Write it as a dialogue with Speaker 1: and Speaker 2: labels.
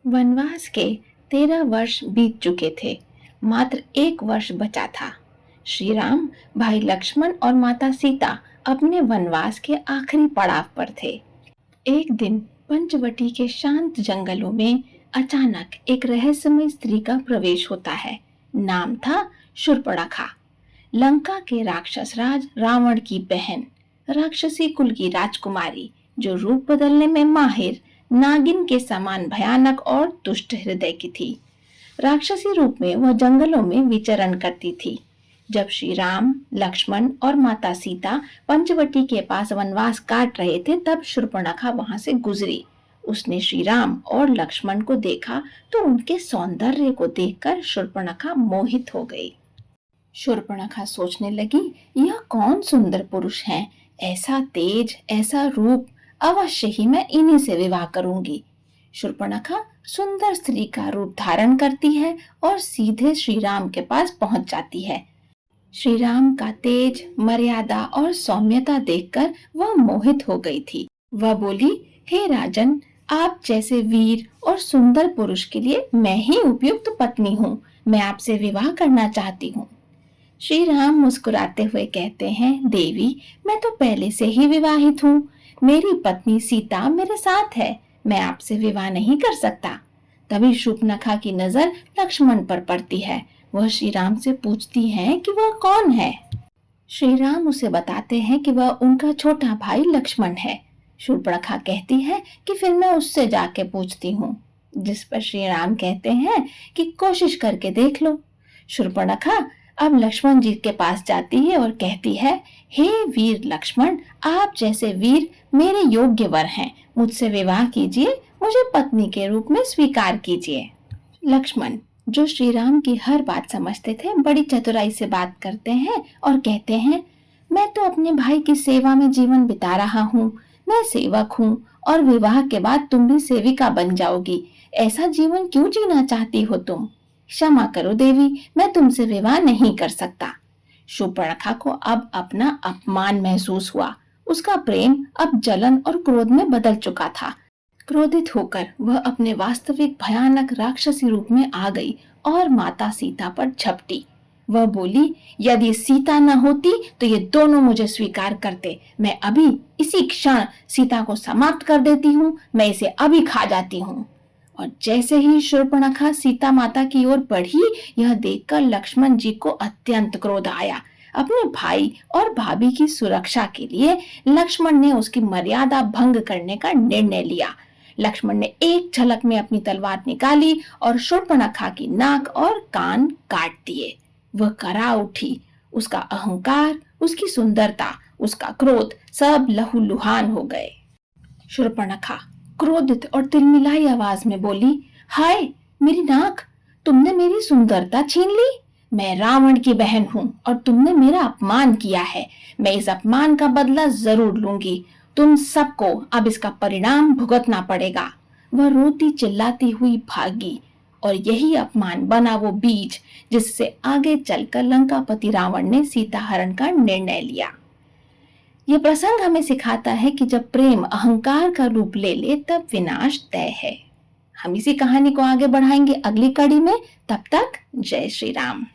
Speaker 1: वनवास के 13 वर्ष बीत चुके थे। मात्र 1 वर्ष बचा था। श्री राम, भाई लक्ष्मण और माता सीता अपने वनवास के आखिरी पड़ाव पर थे। एक दिन पंचवटी के शांत जंगलों में अचानक एक रहस्यमय स्त्री का प्रवेश होता है। नाम था शूर्पणखा। लंका के राक्षस राज रावण की बहन, राक्षसी कुल की राजकुमारी, जो रूप बदलने में माहिर, नागिन के समान भयानक और दुष्ट हृदय की थी। राक्षसी रूप में वह जंगलों में विचरण करती थी। जब श्री राम, लक्ष्मण और माता सीता पंचवटी के पास वनवास काट रहे थे, तब शूर्पणखा वहां से गुजरी। उसने श्री राम और लक्ष्मण को देखा तो उनके सौंदर्य को देखकर शूर्पणखा मोहित हो गई। शूर्पणखा सोचने लगी, यह कौन सुंदर पुरुष है, ऐसा तेज, ऐसा रूप, अवश्य ही मैं इन्हीं से विवाह करूंगी। शूर्पणखा सुंदर स्त्री का रूप धारण करती है और सीधे श्री राम के पास पहुंच जाती है। श्री राम का तेज, मर्यादा और सौम्यता देखकर वह मोहित हो गई थी। वह बोली, हे राजन, आप जैसे वीर और सुंदर पुरुष के लिए मैं ही उपयुक्त पत्नी हूँ। मैं आपसे विवाह करना चाहती हूँ। श्री राम मुस्कुराते हुए कहते हैं, देवी, मैं तो पहले से ही विवाहित हूँ। मेरी पत्नी सीता मेरे साथ है। मैं आपसे विवाह नहीं कर सकता। तभी शूर्पणखा की नजर लक्ष्मण पर पड़ती है। वह श्री राम से पूछती है कि वह कौन है। श्री राम उसे बताते हैं कि वह उनका छोटा भाई लक्ष्मण है। शूर्पणखा कहती है कि फिर मैं उससे जाके पूछती हूँ। जिस पर श्री राम कहते हैं कि कोशिश करके देख लो। शूर्पणखा अब लक्ष्मण जी के पास जाती है और कहती है, हे वीर लक्ष्मण, आप जैसे वीर मेरे योग्य वर हैं। मुझसे विवाह कीजिए, मुझे पत्नी के रूप में स्वीकार कीजिए। लक्ष्मण, जो श्री राम की हर बात समझते थे, बड़ी चतुराई से बात करते हैं और कहते हैं, मैं तो अपने भाई की सेवा में जीवन बिता रहा हूँ। मैं सेवक हूँ और विवाह के बाद तुम भी सेविका बन जाओगी। ऐसा जीवन क्यों जीना चाहती हो तुम? क्षमा करो देवी, मैं तुमसे विवाह नहीं कर सकता। शूर्पणखा को अब अपना अपमान महसूस हुआ। उसका प्रेम अब जलन और क्रोध में बदल चुका था। क्रोधित होकर वह अपने वास्तविक भयानक राक्षसी रूप में आ गई और माता सीता पर झपटी। वह बोली, यदि सीता न होती तो ये दोनों मुझे स्वीकार करते। मैं अभी इसी क्षण सीता को समाप्त कर देती हूँ। मैं इसे अभी खा जाती हूँ। और जैसे ही शूर्पणखा सीता माता की ओर बढ़ी, यह देखकर लक्ष्मण जी को अत्यंत क्रोध आया। अपने भाई और भाभी की सुरक्षा के लिए लक्ष्मण ने उसकी मर्यादा भंग करने का निर्णय लिया। लक्ष्मण ने एक झलक में अपनी तलवार निकाली और शूर्पणखा की नाक और कान काट दिए। वह करा उठी। उसका अहंकार, उसकी सुंदरता, उसका क्रोध सब लहूलुहान हो गए। शूर्पणखा क्रोधित और तिलमिलाई आवाज में बोली, हाय मेरी नाक, तुमने मेरी सुंदरता छीन ली। मैं रावण की बहन हूँ और तुमने मेरा अपमान किया है। मैं इस अपमान का बदला जरूर लूंगी। तुम सबको अब इसका परिणाम भुगतना पड़ेगा। वह रोती चिल्लाती हुई भागी और यही अपमान बना वो बीज जिससे आगे चलकर लंकापति रावण ने सीता हरण का निर्णय लिया। ये प्रसंग हमें सिखाता है कि जब प्रेम अहंकार का रूप ले ले तब विनाश तय है। हम इसी कहानी को आगे बढ़ाएंगे अगली कड़ी में। तब तक जय श्री राम।